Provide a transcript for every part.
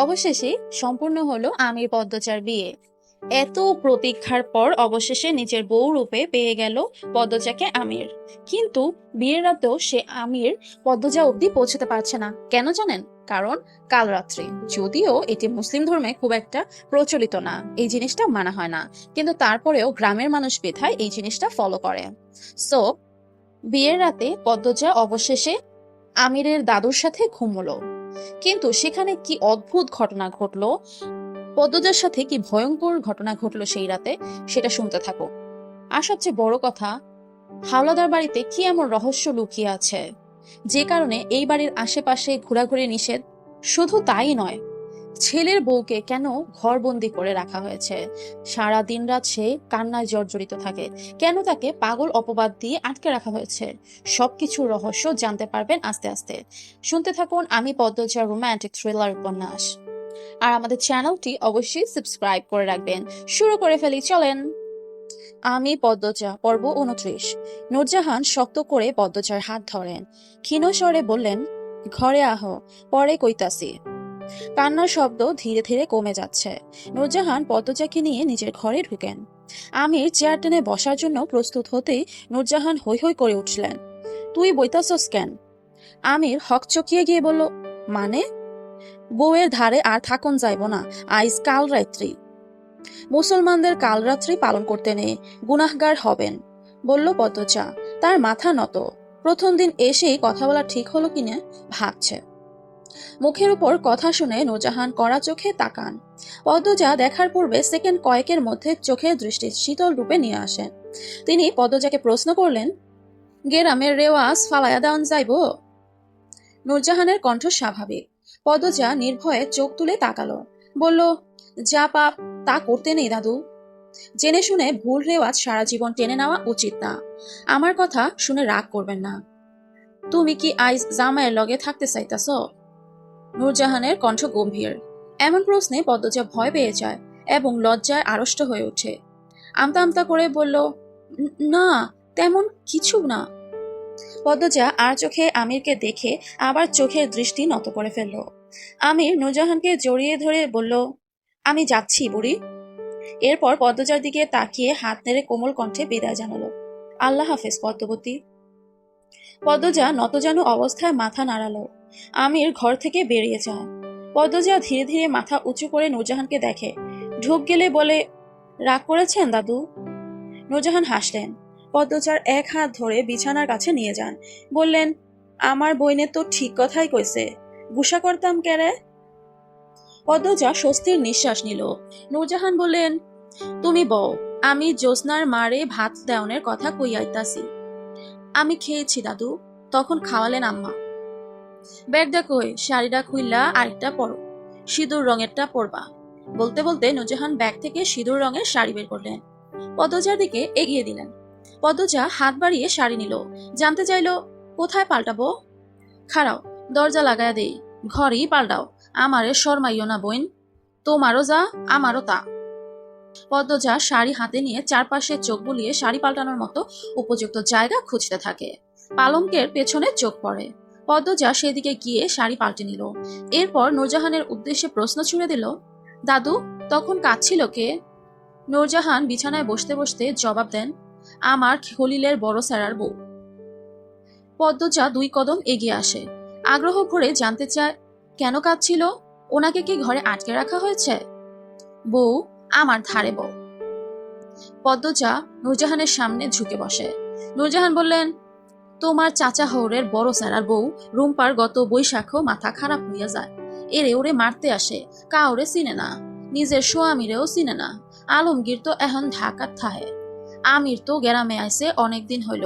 অবশেষে সম্পূর্ণ হলো আমির পদ্মচার বিয়ে। এত প্রতীক্ষার পর অবশেষে নিজের বউ রূপে পেয়ে গেল পদ্মজাকে আমির। কিন্তু বিয়ের রাতেও সে আমির পদ্মজা অবধি পৌঁছতে পারছে না। কেন জানেন? কারণ কাল রাত্রি, যদিও এটি মুসলিম ধর্মে খুব একটা প্রচলিত না, এই জিনিসটা মানা হয় না, কিন্তু তারপরেও গ্রামের মানুষ বিধায় এই জিনিসটা ফলো করে। সো বিয়ের রাতে পদ্মজা অবশেষে আমিরের দাদুর সাথে ঘুমলো। কিন্তু সেখানে কি অদ্ভুত ঘটনা ঘটলো, পদ্মজার সাথে কি ভয়ঙ্কর ঘটনা ঘটলো সেই রাতে, সেটা শুনতে থাকো। আর সবচেয়ে বড় কথা, হাওলাদার বাড়িতে কি এমন রহস্য লুকিয়ে আছে যে কারণে এই বাড়ির আশেপাশে ঘোরাঘুরি নিষেধ। শুধু তাই নয়, ছেলের বউকে কেন ঘরবন্দি করে রাখা হয়েছে, সারা দিন রাত সে কান্নায় জর্জরিত থাকে, কেন তাকে পাগল অপবাদ দিয়ে আটকে রাখা হয়েছে, সবকিছুর রহস্য জানতে পারবেন আস্তে আস্তে। শুনতে থাকুন আমি পদ্মজার রোমান্টিক থ্রিলার উপন্যাস। আর আমাদের চ্যানেলটি অবশ্যই সাবস্ক্রাইব করে রাখবেন। শুরু করে ফেলি, চলেন। আমি পদ্মজা, পর্ব 29। নূরজাহান শক্ত করে পদ্মজার হাত ধরেন, ক্ষীণ স্বরে বললেন, ঘরে আহো, পরে কইতাছি। কান্নার শব্দ ধীরে ধীরে কমে যাচ্ছে। নূরজাহান পদ্মজাকে নিয়ে নিজের ঘরে ঢুকেন। আমির চেয়ার টেনে বসার জন্য প্রস্তুত হতেই নূরজাহান হৈ হৈ করে উঠলেন, তুই বইতাছস কেন? আমির হকচকিয়ে গিয়ে বলল, মানে? বউয়ের ধারে আর থাকুন যাইব না, আইজ কাল রাত্রি। মুসলমানদের কাল রাত্রি পালন করতে নেই, গুনাহগার হবেন, বলল পদ্মজা। তার মাথা নত। প্রথম দিন এসেই কথা বলা ঠিক হলো কিনা ভাবছে। মুখের উপর কথা শুনে নূরজাহান কড়া চোখে তাকান। পদ্মজা দেখার পূর্বে সেকেন্ড কয়েকের মধ্যে চোখের দৃষ্টি শীতল রূপে নিয়ে আসেন। তিনি পদ্মজাকে প্রশ্ন করলেন, গেরামের রেওয়াজ ফালায়া দেওয়ান যাইব? নূরজাহানের কণ্ঠ স্বাভাবিক। পদ্মজা নির্ভয়ে চোখ তুলে তাকালো, বলল, যা পাপ তা করতে নেই দাদু। জেনে শুনে ভুল রেওয়াজ সারা জীবন টেনে নেওয়া উচিত না। আমার কথা শুনে রাগ করবেন না। তুমি কি আইজ জামাইয়ের লগে থাকতে চাইতাছ? নূরজাহানের কণ্ঠ গম্ভীর। এমন প্রশ্নে পদ্মজা ভয় পেয়ে যায় এবং লজ্জায় আড়ষ্ট হয়ে ওঠে। আমতা আমতা করে বলল, না, তেমন কিছু না। পদ্মজা আর চোখে আমিরকে দেখে আবার চোখের দৃষ্টি নত করে ফেলল। আমির নূরজাহানকে জড়িয়ে ধরে বলল, আমি যাচ্ছি বুড়ি। এরপর পদ্মজার দিকে তাকিয়ে হাত নেড়ে কোমল কণ্ঠে বিদায় জানালো, আল্লাহ হাফেজ পদ্মবতী। পদ্মজা নতজানু অবস্থায় মাথা নাড়ালো। আমির ঘর থেকে বেরিয়ে যায়। পদ্মজা ধীরে ধীরে মাথা উঁচু করে নূরজাহানকে দেখে। ঢোক গেলে বলে, রাগ করেছেন দাদু? নূরজাহান হাসলেন। পদ্মজার এক হাত ধরে বিছানার কাছে নিয়ে যান, বললেন, আমার বইনে তো ঠিক কথাই কইছে, গুসা করতাম কেরে? পদ্মজা স্বস্তির নিঃশ্বাস নিল। নূরজাহান বললেন, তুমি বউ, আমি জ্যোৎস্নার মারে ভাত দেওয়ানের কথা কইয়াইতাছি। আমি খেয়েছি দাদু, তখন খাওয়ালেন আম্মা। ব্যাগটা কই, শাড়িটা খুইলা আরেকটা পরো, সিঁদুর রঙেরটা পরবা। বলতে বলতে নূরজাহান ব্যাগ থেকে সিঁদুর রঙের শাড়ি বের করলেন, পদ্মজার দিকে এগিয়ে দিলেন। পদ্মজা হাত বাড়িয়ে শাড়ি নিল, জানতে চাইল, কোথায় পাল্টাবো? খাড়াও, দরজা লাগায়া দেই, ঘরেই পাল্টাও, আমারে শরমাইও না বইন, তোমারও যা আমারও তা। পদ্মজা শাড়ি হাতে নিয়ে চারপাশে চোখ বুলিয়ে শাড়ি পাল্টানোর মতো উপযুক্ত জায়গা খুঁজতে থাকে। পালঙ্কের পেছনে চোখ পড়ে। পদ্মজা সেদিকে গিয়ে শাড়ি পাল্টে নিল। এরপর নূরজাহানের উদ্দেশ্যে প্রশ্ন ছুড়ে দিল, দাদু, তখন কাঁদছিল কে? নূরজাহান বিছানায় বসতে বসতে জবাব দেন, আমার খলিলের বড় স্যারার বউ। পদ্মজা 2 কদম এগিয়ে আসে। আগ্রহ ভরে জানতে চায়, কেন কাঁদছিল? ওনাকে কি ঘরে আটকে রাখা হয়েছে? বউ আমার ধারে বউ। পদ্মজা নূরজাহানের সামনে ঝুঁকে বসে। নূরজাহান বললেন, তোমার চাচা হৌরের বড় স্যারার বউ রুম্পার গত বৈশাখ মাথা খারাপ হইয়া যায়, এরে ওরে মারতে আসে, কাউরে চিনে না, নিজের স্বামীরেও চিনে না। আলমগীর তো এখন ঢাকার থাহে, আমির তো গ্রামে আইছে অনেকদিন হইল,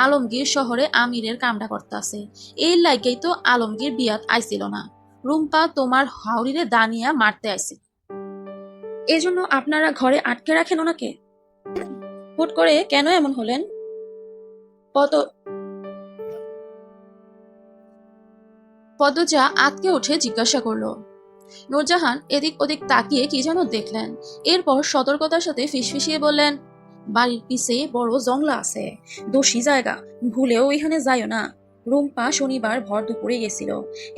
আলমগীর শহরে আমিরের কামড়া করতে আছে, এই লাইকেই তো আলমগীর বিয়াত আইছিল না, রুম্পা তোমার হাউরিরে দানিয়া মারতে আইছে, এজন্য আপনারা ঘরে আটকে রাখেন ওনাকে। হুট করে কেন এমন হলেন? পদ্মজা আতকে উঠে জিজ্ঞাসা করলো। নূরজাহান এদিক ওদিক তাকিয়ে কি যেন দেখলেন। এরপর সতর্কতার সাথে ফিসফিসিয়ে বললেন, বাড়ির পিছে বড় জংলা আছে, দোষী জায়গা, ভুলেও এখানে যাইও না। রুম্পা শনিবার ভর দুপুরে গেছিল,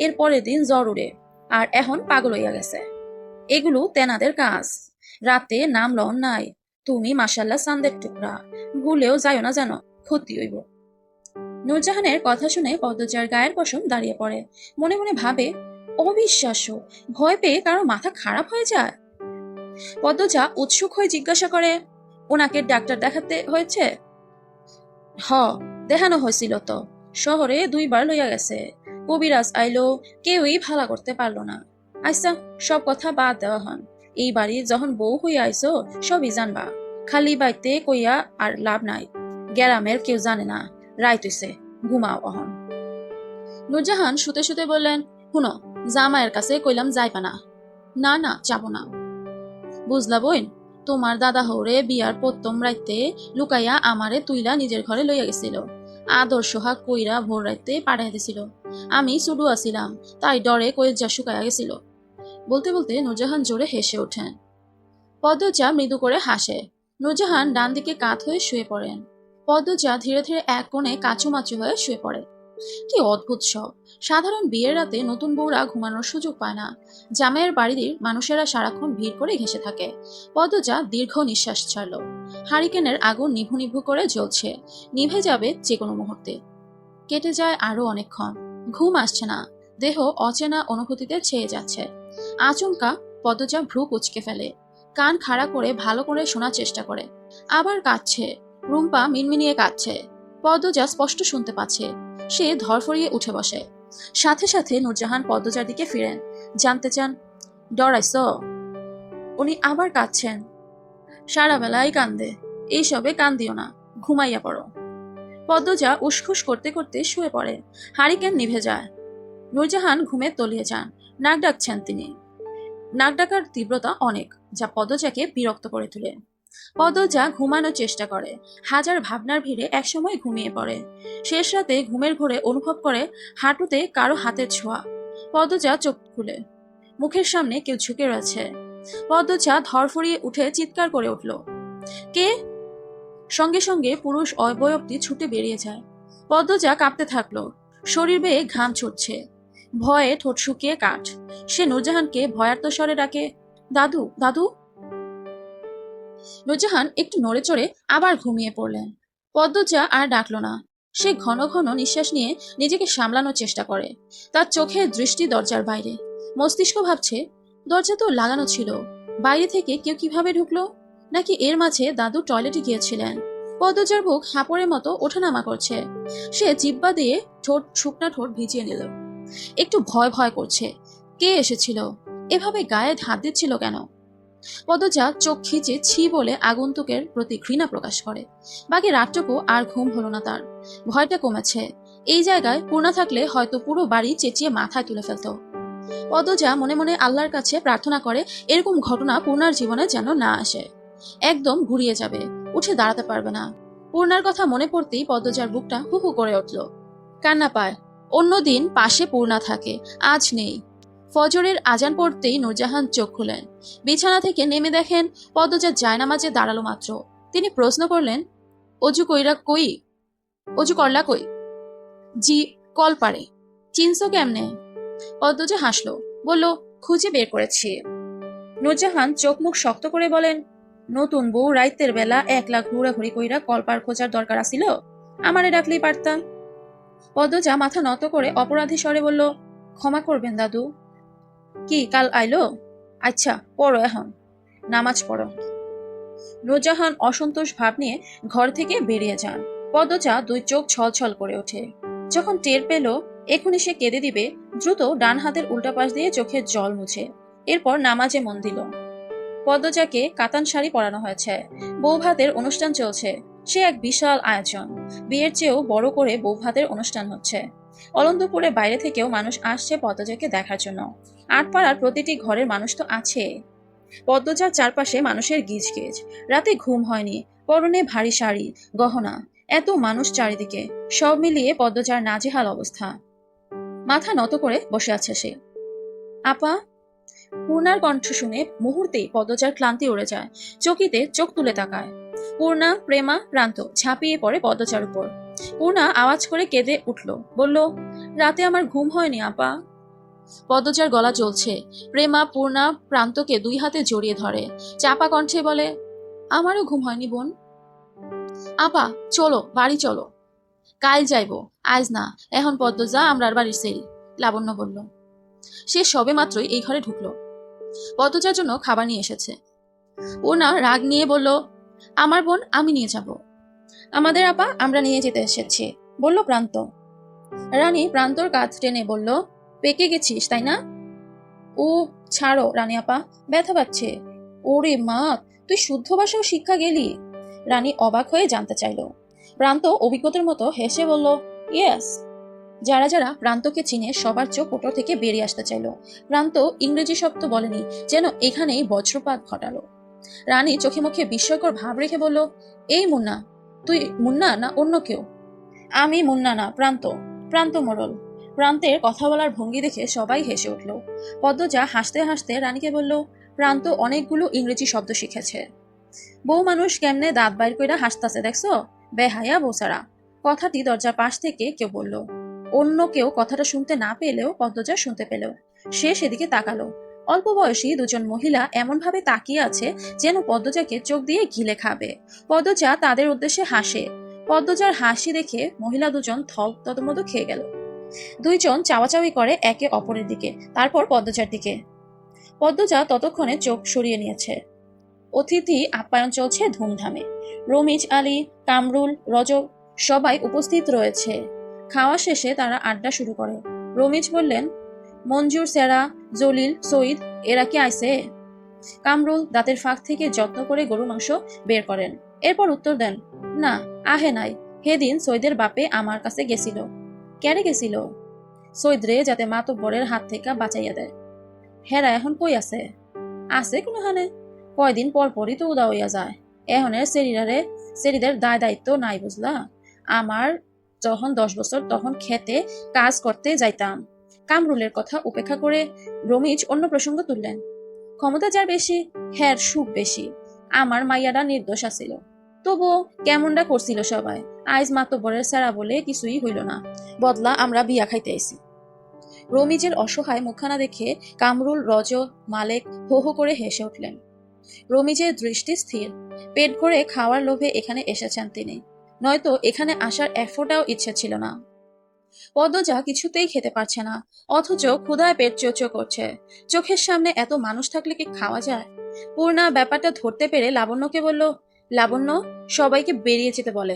এর পরের দিন জ্বর উড়ে আর এখন পাগল হইয়া গেছে। এগুলো তেনাদের কাজ। রাতে নাম লন নাই। তুমি মাশাল্লাহ চান্দের টুকরা, ভুলেও যাইও না যেন, ক্ষতি হইব। নূরজাহানের কথা শুনে পদ্মজার গায়ের পশম দাঁড়িয়ে পড়ে। মনে মনে ভাবে, অবিশ্বাস্য, ভয় পেয়ে কারো মাথা খারাপ হয়ে যায়। পদ্মজা উৎসুক হয়ে জিজ্ঞাসা করে, ওনাকে ডাক্তার দেখাতে হয়েছে? হ, দেখানো হয়েছিল তো। শহরে 2বার লইয়া গেছে। কবিরাজ আইলো, কেউই ভালা করতে পারলো না। আচ্ছা, সব কথা বাদ দেওয়া হন। এই বাড়ি যখন বউ হইয়া আইসো, সবই জানবা। খালি বাইতে কইয়া আর লাভ নাই। গ্রামের কেউ জানে না। রাইত হইছে, ঘুমাও অহন। নূরজাহান শুতে শুতে বললেন, শুনো, জামাইয়ের কাছে কইলাম যাইবা না। না না, যাব না। বুঝলা বইন, তোমার দাদা হৌরে বিয়ার প্রথম রাইতে লুকাইয়া আমারে তুইলা নিজের ঘরে লইয়া গেছিল। আদর সোহাগ কইরা ভোর রাইতে পাঠাই দিছিল। আমি ছুডু আছিলাম, তাই ডরে কয়েলজা শুকাইয়া গেছিল। বলতে বলতে নূরজাহান জোরে হেসে ওঠেন। পদ্মজা মৃদু করে হাসে। নূরজাহান ডান দিকে কাত হয়ে শুয়ে পড়েন। পদ্মজা ধীরে ধীরে এক কোণে কাচুমাচু হয়ে শুয়ে পড়ে। কি অদ্ভুত সব! সাধারণ বিয়ের রাতে নতুন বউরা ঘুমানোর সুযোগ পায় না। জামাইয়ের বাড়ির মানুষেরা সারাক্ষণ ভিড় করে ঘেঁষে থাকে। পদ্মজা দীর্ঘ নিঃশ্বাস ছাড়ল। হারিকেনের আগুন নিভু নিভু করে জ্বলছে, নিভে যাবে যে কোনো মুহূর্তে। কেটে যায় আরো অনেকক্ষণ। ঘুম আসছে না, দেহ অচেনা অনুভূতিতে ছেয়ে যাচ্ছে। আচমকা পদ্মজা ভ্রু কুঁচকে ফেলে। কান খাড়া করে ভালো করে শোনার চেষ্টা করে। আবার কাঁদছে। রুম্পা মিনমিনিয়ে কাঁদছে। পদ্মজা স্পষ্ট শুনতে পাচ্ছে। সে ধরফরিয়ে উঠে বসে। সাথে সাথে নূরজাহান পদ্মজার দিকে ফিরেন। জানতে চান, ডরাইছ? উনি আবার কাঁদছেন। সারা বেলায় কান্দে, এইসবে কান্দিও না, ঘুমাইয়া পড়ো। পদ্মজা উসখুস করতে করতে শুয়ে পড়ে। হারিকেন নিভে যায়। নূরজাহান ঘুমে তলিয়ে যান। নাক ডাকছেন তিনি। নাক ডাকার তীব্রতা অনেক, যা পদ্মজাকে বিরক্ত করে তোলে। পদ্মজা ঘুমানোর চেষ্টা করে। হাজার ভাবনার ভিড়ে একসময় ঘুমিয়ে পড়ে। শেষ রাতে ঘুমের ঘোরে অনুভব করে হাঁটুতে কারো হাতের ছোঁয়া। পদ্মজা চোখ খুলে। মুখের সামনে কেউ ঝুঁকে রয়েছে। পদ্মজা ধরফরিয়ে উঠে চিৎকার করে উঠল, কে? সঙ্গে সঙ্গে পুরুষ অবয়বটি ছুটে বেরিয়ে যায়। পদ্মজা কাঁপতে থাকলো। শরীর বেয়ে ঘাম ছুটছে। ভয়ে ঠোঁট শুকিয়ে কাঠ। সে নূরজাহানকে ভয়ার্ত স্বরে ডাকে, দাদু দাদু। নূরজাহান একটু নড়ে চড়ে আবার ঘুমিয়ে পড়লেন। পদ্মজা আর ডাকলো না। সে ঘন ঘন নিঃশ্বাস নিয়ে নিজেকে সামলানোর চেষ্টা করে। তার চোখের দৃষ্টি দরজার বাইরে। মস্তিষ্ক ভাবছে, দরজা তো লাগানো ছিল, বাইরে থেকে কেউ কিভাবে ঢুকলো? নাকি এর মাঝে দাদু টয়লেটে গিয়েছিলেন? পদ্মজার বুক হাঁপড়ের মতো ওঠানামা করছে। সে জিহ্বা দিয়ে শুকনা ঠোঁট ভিজিয়ে নিল। একটু ভয় ভয় করছে। কে এসেছিল? এভাবে গায়ে হাত দিচ্ছিল কেন? পদ্মজা চোখ খিচে ছি বলে আগন্তুকের প্রতি ঘৃণা প্রকাশ করে। বাকি রাতটুকু আর ঘুম হলো না তার। ভয়টা কমেছে। এই জায়গায় পূর্ণা থাকলে হয়তো পুরো বাড়ি চেঁচিয়ে মাথায় তুলে ফেলত। পদ্মজা মনে মনে আল্লাহর কাছে প্রার্থনা করে এরকম ঘটনা পূর্ণার জীবনে যেন না আসে। একদম ঘুরিয়ে যাবে, উঠে দাঁড়াতে পারবে না। পূর্ণার কথা মনে পড়তেই পদ্মজার বুকটা হু হু করে উঠল। কান্না পায়। অন্যদিন পাশে পূর্ণা থাকে, আজ নেই। ফজরের আজান পড়তেই নূরজাহান চোখ খুলেন। বিছানা থেকে নেমে দেখেন পদ্মজা জায়নামাজে দাঁড়ালো মাত্র। তিনি প্রশ্ন করলেন, অজু করলা কই? জি, কল পারে। চিনছো কেমনে? পদ্মজা হাসলো, বলল, খুঁজে বের করেছি। নূরজাহান চোখ মুখ শক্ত করে বলেন, নতুন বউ রাইতের বেলা 1 লাখ ঘুরাঘুরি কইরা কলপার খোঁজার দরকার আছিল? আমারে ডাকলেই পারতাম। পদ্মজা মাথা নত করে অপরাধী স্বরে বলল, ক্ষমা করবেন দাদু। কি কাল আইলো? আচ্ছা, পড়ো এখন, নামাজ পড়ো। নূরজাহান অসন্তোষ ভাব নিয়ে ঘর থেকে বেরিয়ে যান। পদ্মজা 2 চোখ ছলছল করে ওঠে। যখন টের পেল এখনই সে কেঁদে দিবে, দ্রুত ডান হাতের উল্টা পাশ দিয়ে চোখের জল মুছে এরপর নামাজে মন দিল। পদ্মজাকে কাতান শাড়ি পরানো হয়েছে। বৌভাতের অনুষ্ঠান চলছে। সে এক বিশাল আয়োজন। বিয়ের চেয়েও বড় করে বৌভাতের অনুষ্ঠান হচ্ছে। অলন্দপুরে বাইরে থেকেও মানুষ আসছে পদ্মজাকে দেখার জন্য। আটপাড়ার প্রতিটি ঘরের মানুষ তো আছে। পদ্মজার চারপাশে মানুষের গিজগিজ। রাতে ঘুম হয়নি। পরনে ভারী শাড়ি, গহনা, এত মানুষ চারিদিকে। সব মিলিয়ে পদ্মজার নাজেহাল অবস্থা। মাথা নত করে বসে আছে সে। আপা। পূর্ণার কণ্ঠ শুনে মুহূর্তেই পদ্মজার ক্লান্তি উড়ে যায়। চকিতে চোখ তুলে তাকায়। পূর্ণা, প্রেমা, প্রান্ত ঝাঁপিয়ে পড়ে পদ্মজার উপর। পূর্ণা আওয়াজ করে কেঁদে উঠল, বলল, রাতে আমার ঘুম হয়নি আপা। পদ্মজার গলা জ্বলছে। প্রেমা পূর্ণা প্রান্তকে 2 হাতে জড়িয়ে ধরে, চাপা কণ্ঠে বলে, আমারও ঘুম হয়নি বোন। আপা চলো, বাড়ি চলো। কাল যাইবো, আজ না। এখন পদ্মজা আমরার বাড়ির সেল, লাবণ্য বলল। সে সবে মাত্রই এই ঘরে ঢুকলো। পদ্মজার জন্য খাবার নিয়ে এসেছে। পূর্ণা রাগ নিয়ে বলল, আমার বোন আমি নিয়ে যাব। আমাদের আপা আমরা নিয়ে যেতে এসেছি, বলল প্রান্ত। রানী প্রান্তর কাঁধ টেনে বলল, পেকে গেছিস তাই না? ও ছাড়ো রানী আপা, ব্যথা পাচ্ছে। ওরে মা, তুই শুদ্ধ ভাষাও শিক্ষা গেলি? রানী অবাক হয়ে জানতে চাইল। প্রান্ত অভিজ্ঞতার মতো হেসে বলল, ইয়েস। যারা যারা প্রান্তকে চিনে সবার চোখ ওপর থেকে বেরিয়ে আসতে চাইল। প্রান্ত ইংরেজি শব্দ বলেনি, যেন এখানেই বজ্রপাত ঘটালো। রানী চোখে মুখে বিস্ময়কর ভাব রেখে বলল, এই মুন্না, তুই মুন্না না অন্য কেউ? আমি মুন্না না, প্রান্ত, প্রান্ত মোড়ল। প্রান্তের কথা বলার ভঙ্গি দেখে সবাই হেসে উঠল। পদ্মজা হাসতে হাসতে রানীকে বলল, প্রান্ত অনেকগুলো ইংরেজি শব্দ শিখেছে। বউ মানুষ কেমনে দাঁত বাইর কইরা হাসতাছে দেখছো, বেহায়া বৌসারা। কথাটি দরজার পাশ থেকে কেউ বলল। অন্য কেউ কথাটা শুনতে না পেলেও পদ্মজা শুনতে পেল। সে সেদিকে তাকালো। অল্প বয়সী দুজন মহিলা এমন ভাবে তাকিয়ে আছে যেন পদ্মজাকে চোখ দিয়ে গিলে খাবে। পদ্মজা তাদের উদ্দেশ্যে হাসে। পদ্মজার হাসি দেখে মহিলা দুজন তদমদ খেয়ে গেল। দুইজন চাওয়াচাওয়ি করে একে অপরের দিকে, তারপর পদ্মজার দিকে। পদ্মজা ততক্ষণে চোখ সরিয়ে নিয়েছে। অতিথি আপ্যায়ন চলছে ধুমধামে। রমিজ আলী, কামরুল, রজব সবাই উপস্থিত রয়েছে। খাওয়া শেষে তারা আড্ডা শুরু করে। রমিজ বললেন, মঞ্জুর, সেরা, জলিল, সঈদ এরা কি আইছে? কামরুল দাঁতের ফাঁক থেকে যত্ন করে গরু মাংস বের করেন। এরপর উত্তর দেন, না আহে নাই। হেদিন সৈদের বাপে আমার কাছে গেছিল। কেন গেছিল? সৈদ রে যাতে মাতব্বরের হাত থেকে বাঁচাইয়া দেয়। হেরা এখন কই আছে? আছে কোনো হানে, কয়দিন পর পরই তো উদা হইয়া যায়। এহনের সেরিদের দায় দায়িত্ব নাই বুঝলা। আমার যখন 10 বছর তখন খেতে কাজ করতে যাইতাম। কামরুলের কথা উপেক্ষা করে রমিজ অন্য প্রসঙ্গ তুললেন। ক্ষমতা যার বেশি, হ্যার সুখ বেশি। আমার মাইয়ারা নির্দোষ আছিল, তবুও কেমনটা করছিল সবাই। আইজ মাতব্বরের সেরা বলে কিছুই হইল না, বদলা আমরা বিয়া খাইতে আইছি। রমিজের অসহায় মুখখানা দেখে কামরুল, রজ, মালেক হো হো করে হেসে উঠলেন। রমিজের দৃষ্টি স্থির। পেট ভরে খাওয়ার লোভে এখানে এসেছেন তিনি, নয়তো এখানে আসার এফোটাও ইচ্ছে ছিল না। পদ্মজা কিছুতেই খেতে পারছে না, অথচ ক্ষুধায় পেট চোচো করছে। চোখের সামনে এত মানুষ থাকলে কি খাওয়া যায়? পূর্ণা ব্যাপারটা ধরতে পেরে লাবণ্যকে বলল, লাবণ্য সবাইকে বেরিয়ে যেতে বলে।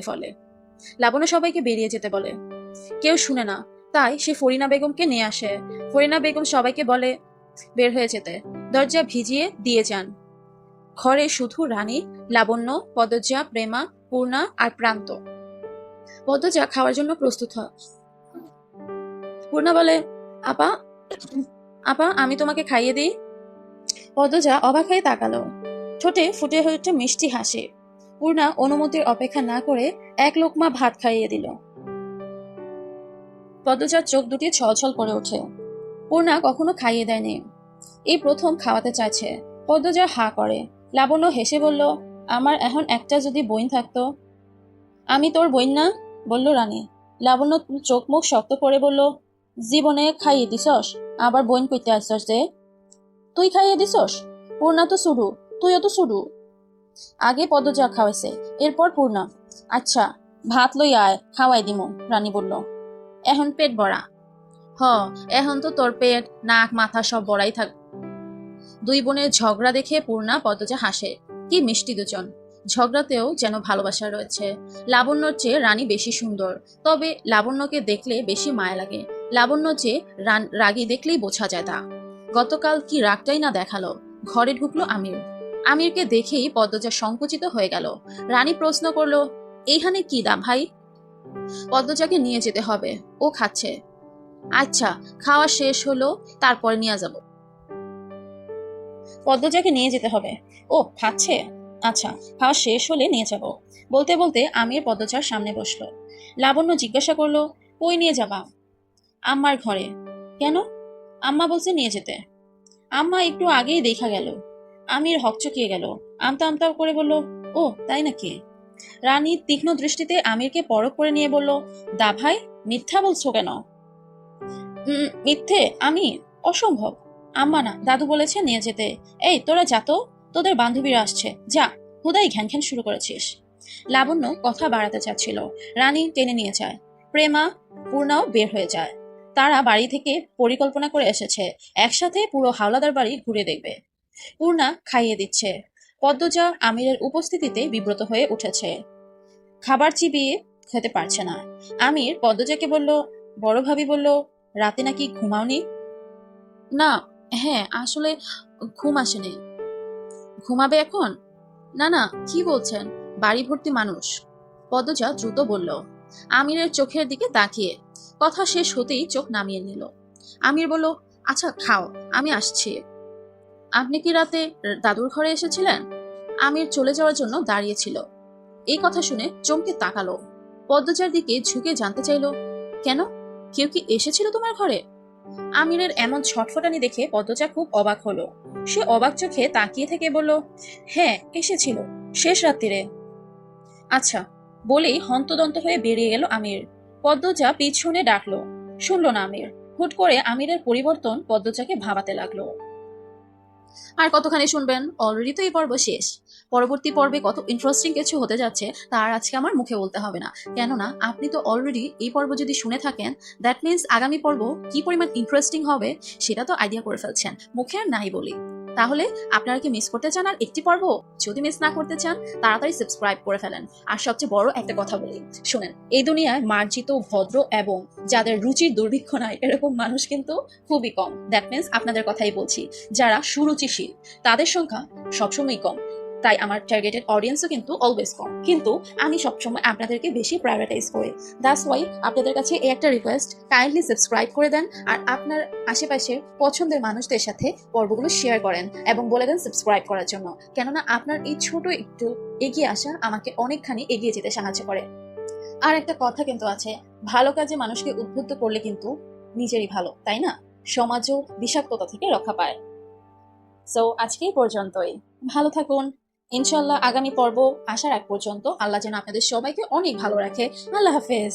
লাবণ্য সবাইকে বেরিয়ে যেতে বলে। কেউ শুনে না, তাই সে ফরিনা বেগমকে নিয়ে আসে। ফরিনা বেগম সবাইকে বলে বের হয়ে যেতে, দরজা ভিজিয়ে দিয়ে যান। ঘরে শুধু রানী, লাবণ্য, পদ্মজা, প্রেমা, পূর্ণা আর প্রান্ত। পদ্মজা খাওয়ার জন্য প্রস্তুত হয়। পূর্ণা বলে, আপা আপা আমি তোমাকে খাইয়ে দিই। পদ্মজা অবাক হয়ে তাকালো। ঠোঁটে ফুটে হয়ে মিষ্টি হাসি। পূর্ণা অনুমতির অপেক্ষা না করে এক লোকমা ভাত খাইয়ে দিল। পদ্মজার চোখ দুটি ছলছল করে ওঠে। পূর্ণা কখনো খাইয়ে দেয়নি, এই প্রথম খাওয়াতে চাইছে। পদ্মজা হা করে। লাবণ্য হেসে বলল, আমার এখন একটা যদি বইন থাকতো। আমি তোর বইন না, বলল রানী। লাবণ্য চোখ মুখ শক্ত করে বলল, জীবনে খাইয়ে দিছস, আবার বইন কইতে আসছস যে? তুই খাইয়ে দিছস? পূর্ণা তো শুরু, তুইও তো শুরু। আগে পদ্মজা খাওয়াইছে, এরপর পূর্ণা। আচ্ছা ভাত লই আয়, খাওয়াই দিমু, রানী বলল। এখন পেট ভরা? হ, এখন তো তোর পেট নাক মাথা সব বড়াই থাক। দুই বোনের ঝগড়া দেখে পূর্ণা পদ্মজা হাসে। কি মিষ্টি দুজন, ঝগড়াতেও যেন ভালোবাসা রয়েছে। লাবণ্যর চেয়ে রানী বেশি সুন্দর, তবে লাবণ্যকে দেখলে বেশি মায়া লাগে। লাবণ্য চেয়ে রাগী দেখলেই বোঝা যায় তা। গতকাল কি রাগটাই না দেখালো। ঘরে ঢুকলো আমির। আমিরকে দেখেই পদ্মজা সংকুচিত হয়ে গেল। রানী প্রশ্ন করলো, এইখানে কি দা ভাই? পদ্মজাকে নিয়ে যেতে হবে, ও খাচ্ছে। আচ্ছা খাওয়া শেষ হলো তারপরে নিয়ে যাব। পদ্মজাকে নিয়ে যেতে হবে, ও খাচ্ছে, আচ্ছা খাওয়া শেষ হলে নিয়ে যাব। বলতে বলতে আমির পদ্মজার সামনে বসলো। লাবণ্য জিজ্ঞাসা করলো, কই নিয়ে যাবা? আম্মার ঘরে। কেন? আম্মা বলছে নিয়ে যেতে। আম্মা একটু আগেই দেখা গেল। আমির হকচকিয়ে গেল, আমতা আমতা করে বলল, ও তাই নাকি? রানী তীক্ষ্ণ দৃষ্টিতে আমিরকে পরখ করে নিয়ে বলল, দা ভাই মিথ্যা বলছো কেন? মিথ্যে? আমি অসম্ভব, আম্মা না, দাদু বলেছে নিয়ে যেতে। এই তোরা যা তো, তোদের বান্ধবীরা আসছে, যা। হুদাই ঘ্যান ঘ্যান শুরু করেছিস। লাবণ্য কথা বাড়াতে চাচ্ছিল, রানী টেনে নিয়ে যায়। প্রেমা, পূর্ণাও বের হয়ে যায়। তারা বাড়ি থেকে পরিকল্পনা করে এসেছে একসাথে পুরো হাওলাদার বাড়ি ঘুরে দেখবে। পূর্ণা খাইয়ে দিচ্ছে। পদ্মজা আমিরের উপস্থিতিতে বিব্রত হয়ে উঠেছে, খাবার চিবিয়ে খেতে পারছে না। আমির পদ্মজাকে বলল, বড় ভাবি বলল রাতে নাকি ঘুমাওনি। না, হ্যাঁ আসলে ঘুম আসেনি। ঘুমাবে এখন? না না, কি বলছেন, বাড়ি ভর্তি মানুষ। পদ্মজা দ্রুত বলল, আমিরের চোখের দিকে তাকিয়ে। কথা শেষ হতেই চোখ নামিয়ে নিল। আমির বলল, আচ্ছা খাও, আমি আসছি। আপনি কি রাতে দাদুর ঘরে এসেছিলেন? আমির চলে যাওয়ার জন্য দাঁড়িয়েছিল। এই কথা শুনে চমকে তাকালো। পদ্মজার দিকে ঝুঁকে জানতে চাইলো, কেন, কেউ কি এসেছিল তোমার ঘরে? আমিরের এমন ছটফটানি দেখে পদ্মজা খুব অবাক হলো। সে অবাক চোখে তাকিয়ে থেকে বলল, হ্যাঁ এসেছিল, শেষ রাত্রিরে। আচ্ছা, বলেই হন্তদন্ত হয়ে বেরিয়ে গেল আমির। পদ্মজা পিছনে ডাকলো, শুনলো না আমির। হুট করে আমিরের পরিবর্তন পদ্মজাকে ভাবাতে লাগলো। আর কতখানি শুনবেন, অলরেডি তো এই পর্ব শেষ। পরবর্তী পর্বে কত ইন্টারেস্টিং কিছু হতে যাচ্ছে তার আজকে আমার মুখে বলতে হবে না, কেননা আপনি তো অলরেডি এই পর্ব যদি শুনে থাকেন, দ্যাট মিনস আগামী পর্ব কি পরিমাণ ইন্টারেস্টিং হবে সেটা তো আইডিয়া করে ফেলছেন, মুখে আর নাই বলি। তাহলে আপনারা কি মিস করতে চান আর একটি পর্ব? যদি মিস না করতে চান তাড়াতাড়ি সাবস্ক্রাইব করে ফেলেন। আর সবচেয়ে বড় একটা কথা বলি, শুনেন, এই দুনিয়ায় মার্জিত, ভদ্র এবং যাদের রুচির দুর্ভিক্ষ নাই এরকম মানুষ কিন্তু খুবই কম। দ্যাট মিনস আপনাদের কথাই বলছি, যারা সুরুচিশীল তাদের সংখ্যা সবসময় কম। তাই আমার টার্গেটেড অডিয়েন্সও কিন্তু অলওয়েজ কম, কিন্তু আমি সবসময় আপনাদেরকে বেশি প্রায়োরিটাইজ করি। দ্যাটস ওয়াই আপনাদের কাছে এই একটা রিকোয়েস্ট, কাইন্ডলি সাবস্ক্রাইব করে দেন আর আপনার আশেপাশে পছন্দের মানুষদের সাথে পর্বগুলো শেয়ার করেন এবং বলে দেন সাবস্ক্রাইব করার জন্য, কেননা আপনার এই ছোট একটু এগিয়ে আসা আমাকে অনেকখানি এগিয়ে যেতে সাহায্য করে। আর একটা কথা কিন্তু আছে, ভালো কাজে মানুষকে উদ্বুদ্ধ করলে কিন্তু নিজেরই ভালো, তাই না? সমাজও বিষাক্ততা থেকে রক্ষা পায়। সো আজকে এই পর্যন্তই, ভালো থাকুন। ইনশাল্লাহ আগামী পর্ব আসার আগ পর্যন্ত আল্লাহ যেন আপনাদের সবাইকে অনেক ভালো রাখে। আল্লাহ হাফেজ।